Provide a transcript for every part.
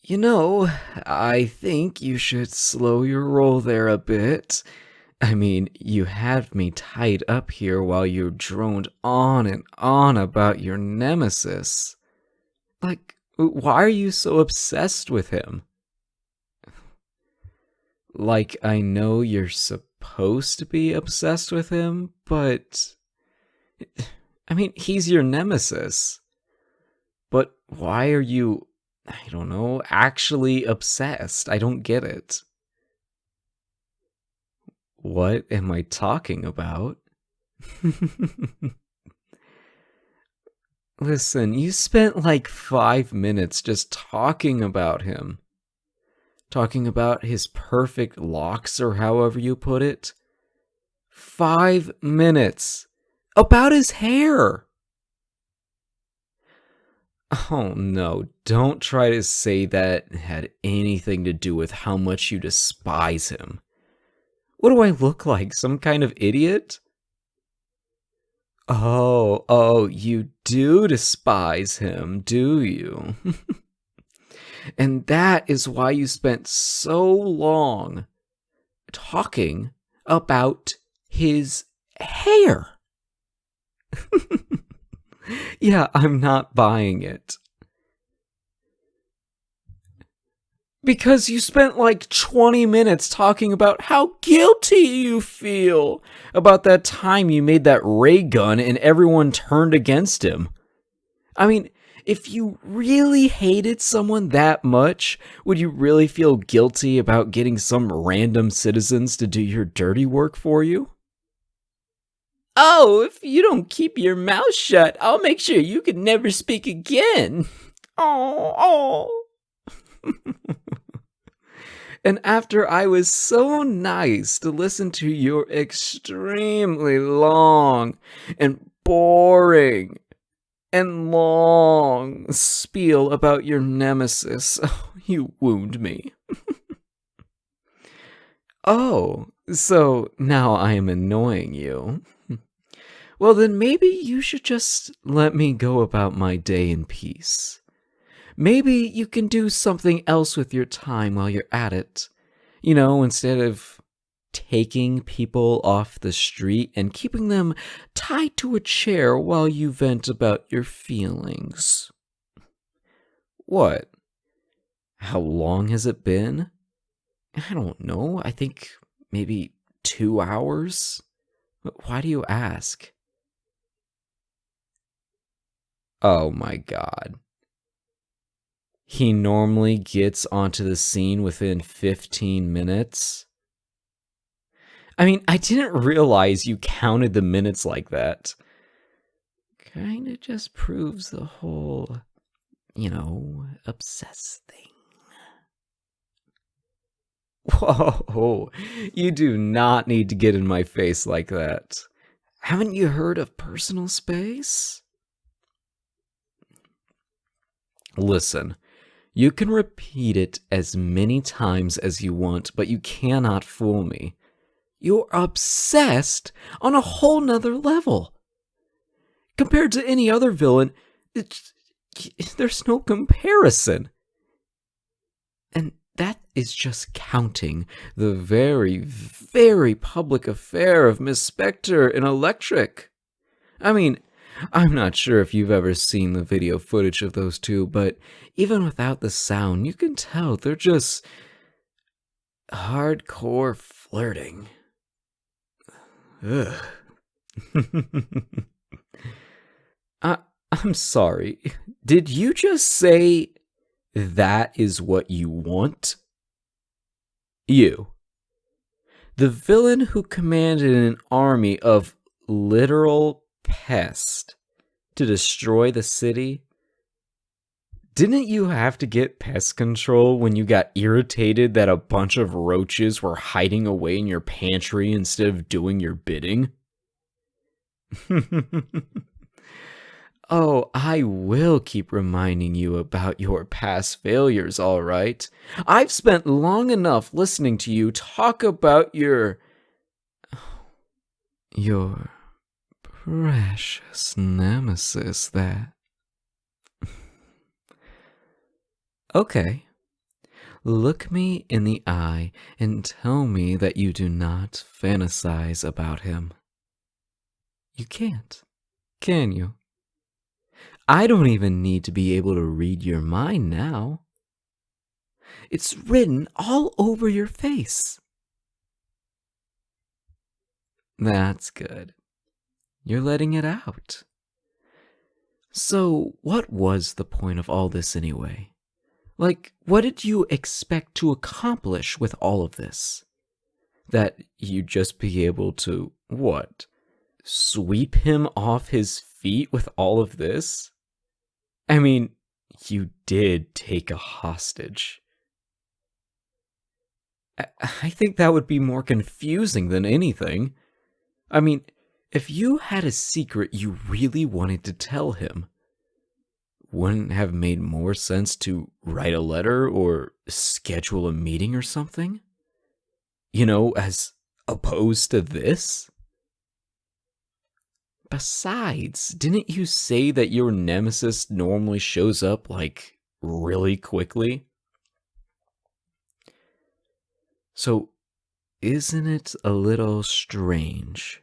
You know, I think you should slow your roll there a bit. I mean, you had me tied up here while you droned on and on about your nemesis. Like, why are you so obsessed with him? Like, I know you're supposed to be obsessed with him, but. I mean, he's your nemesis. But why are you, I don't know, actually obsessed? I don't get it. What am I talking about? Listen, you spent like 5 minutes just talking about him. Talking about his perfect locks, or however you put it. 5 minutes. About his hair. Oh no, don't try to say that had anything to do with how much you despise him. What do I look like? Some kind of idiot? Oh, you do despise him, do you? And that is why you spent so long talking about his hair. Yeah, I'm not buying it. Because you spent like 20 minutes talking about how guilty you feel about that time you made that ray gun and everyone turned against him. I mean, if you really hated someone that much, would you really feel guilty about getting some random citizens to do your dirty work for you? Oh, if you don't keep your mouth shut, I'll make sure you can never speak again. Oh. And after I was so nice to listen to your extremely long and boring and long spiel about your nemesis, you wound me. Oh, so now I am annoying you. Well, then maybe you should just let me go about my day in peace. Maybe you can do something else with your time while you're at it. You know, instead of taking people off the street and keeping them tied to a chair while you vent about your feelings. What? How long has it been? I don't know. I think maybe 2 hours? Why do you ask? Oh my god. He normally gets onto the scene within 15 minutes. I mean, I didn't realize you counted the minutes like that. Kinda just proves the whole, obsessed thing. Whoa, you do not need to get in my face like that. Haven't you heard of personal space? Listen, you can repeat it as many times as you want, but you cannot fool me. You're obsessed on a whole nother level. Compared to any other villain, there's no comparison. And that is just counting the very, very public affair of Miss Spectre and Electric. I mean, I'm not sure if you've ever seen the video footage of those two, but even without the sound, you can tell they're just hardcore flirting. Ugh. I'm sorry. Did you just say that is what you want? You, the villain who commanded an army of literal pests to destroy the city? Didn't you have to get pest control when you got irritated that a bunch of roaches were hiding away in your pantry instead of doing your bidding? Oh, I will keep reminding you about your past failures, all right? I've spent long enough listening to you talk about your precious nemesis that... Okay, Look me in the eye and tell me that you do not fantasize about him. You can't, can you? I don't even need to be able to read your mind now. It's written all over your face. That's good. You're letting it out. So, what was the point of all this anyway? Like, what did you expect to accomplish with all of this? That you'd just be able to, what? Sweep him off his feet with all of this? I mean, you did take a hostage. I think that would be more confusing than anything. I mean, if you had a secret you really wanted to tell him, wouldn't it have made more sense to write a letter or schedule a meeting or something? You know, as opposed to this? Besides, didn't you say that your nemesis normally shows up, like, really quickly? So, isn't it a little strange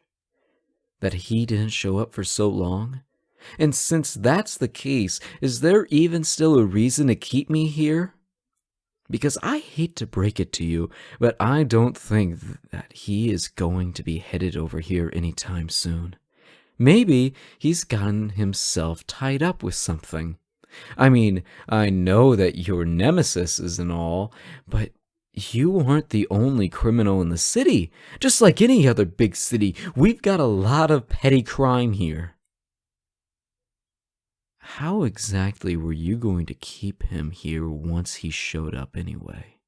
that he didn't show up for so long? And since that's the case, is there even still a reason to keep me here? Because I hate to break it to you, but I don't think that he is going to be headed over here anytime soon. Maybe he's gotten himself tied up with something. I mean, I know that your nemesis is and all, but you aren't the only criminal in the city. Just like any other big city, we've got a lot of petty crime here. How exactly were you going to keep him here once he showed up anyway?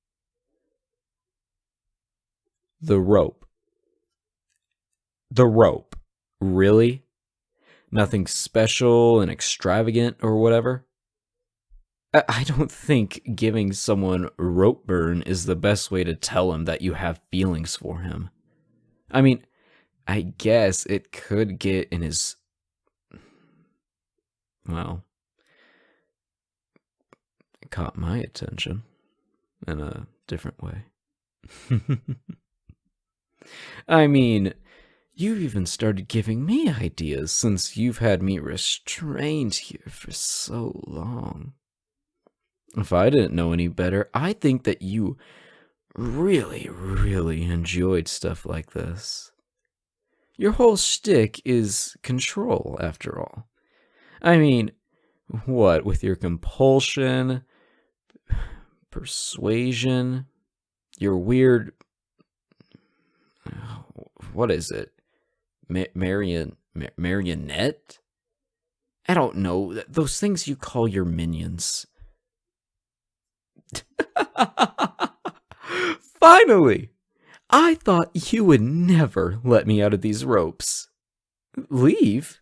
The rope. The rope. Really? Nothing special and extravagant or whatever? I don't think giving someone rope burn is the best way to tell him that you have feelings for him. I mean, I guess it could get in his... Well, it caught my attention in a different way. I mean, you've even started giving me ideas since you've had me restrained here for so long. If I didn't know any better, I think that you really, really enjoyed stuff like this. Your whole shtick is control, after all. I mean, what with your compulsion, persuasion, your weird... What is it? Marionette? I don't know. Those things you call your minions. Finally! I thought you would never let me out of these ropes. Leave?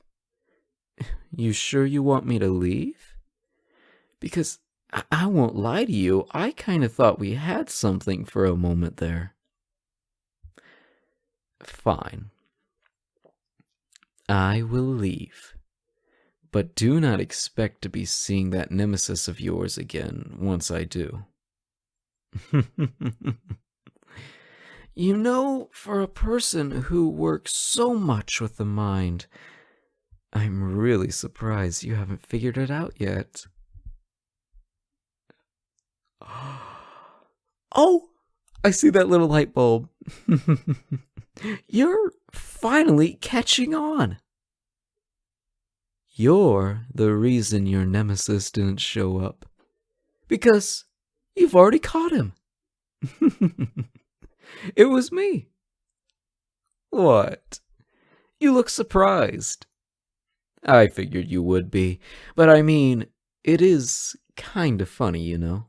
You sure you want me to leave? Because I won't lie to you, I kind of thought we had something for a moment there. Fine. I will leave. But do not expect to be seeing that nemesis of yours again once I do. You know, for a person who works so much with the mind, I'm really surprised you haven't figured it out yet. Oh, I see that little light bulb. You're finally catching on. You're the reason your nemesis didn't show up. Because you've already caught him. It was me. What? You look surprised. I figured you would be, but I mean, it is kind of funny, you know.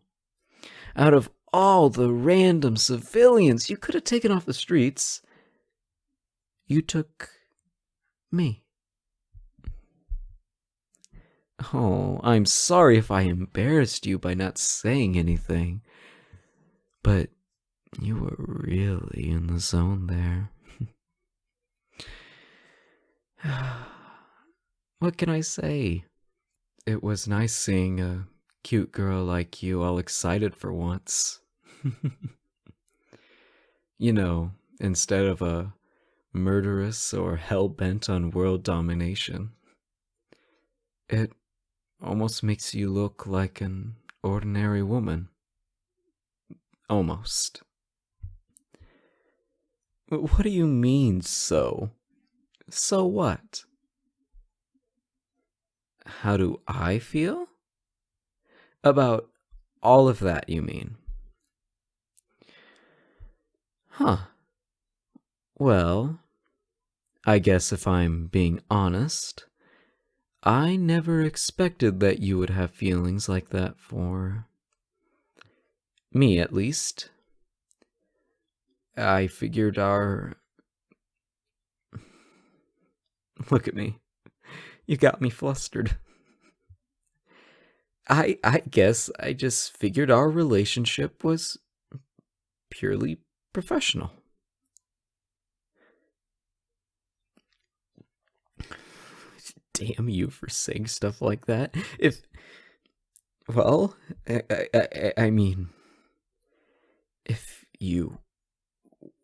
Out of all the random civilians you could have taken off the streets, you took me. Oh, I'm sorry if I embarrassed you by not saying anything, but you were really in the zone there. What can I say? It was nice seeing a cute girl like you all excited for once. You know, instead of a murderous or hell bent on world domination, it almost makes you look like an ordinary woman. Almost. What do you mean, so? So what? How do I feel? About all of that, you mean? Huh. Well, I guess if I'm being honest, I never expected that you would have feelings like that for me, at least. I figured our. Look at me. You got me flustered. I guess I just figured our relationship was purely professional. Damn you for saying stuff like that. Well, I mean, if you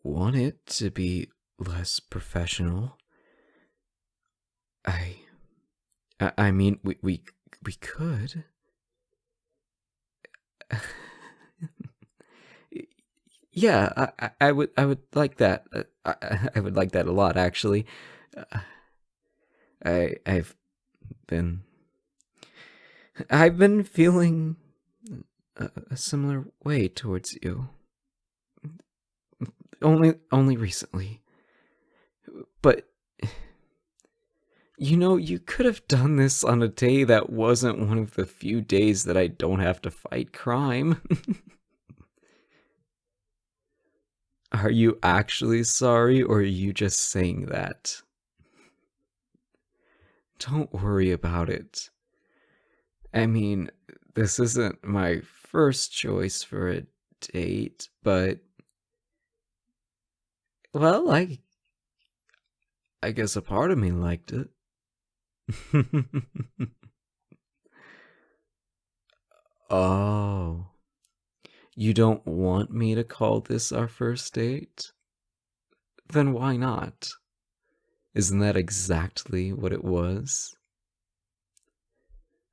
want it to be less professional, I mean, we could. Yeah, I would like that. I would like that a lot, actually. Uh, I've been I've been feeling a similar way towards you. Only recently. But you know, you could have done this on a day that wasn't one of the few days that I don't have to fight crime. Are you actually sorry, or are you just saying that? Don't worry about it. I mean, this isn't my first choice for a date, but well, I guess a part of me liked it. Oh, you don't want me to call this our first date? Then why not? Isn't that exactly what it was?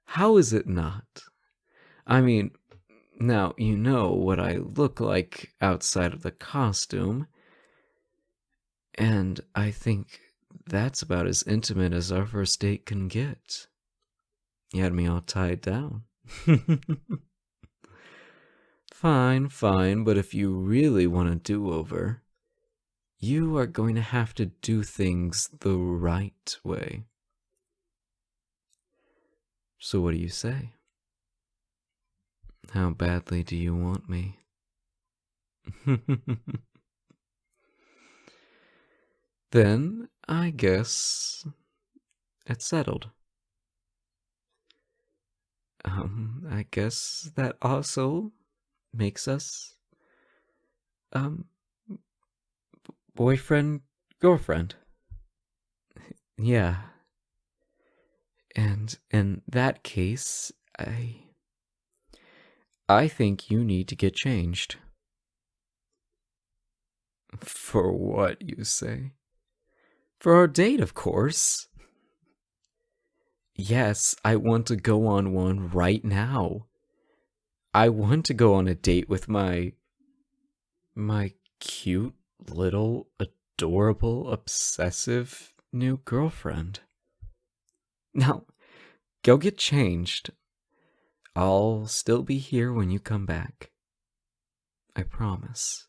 How is it not? I mean, now you know what I look like outside of the costume, and I think that's about as intimate as our first date can get. You had me all tied down. Fine, but if you really want a do-over, you are going to have to do things the right way. So what do you say? How badly do you want me? Then I guess it's settled. I guess that also makes us, um, boyfriend, girlfriend. Yeah. And in that case, I think you need to get changed. For what, you say? For our date, of course. Yes, I want to go on one right now. I want to go on a date with my cute little adorable obsessive new girlfriend. Now, go get changed. I'll still be here when you come back. I promise.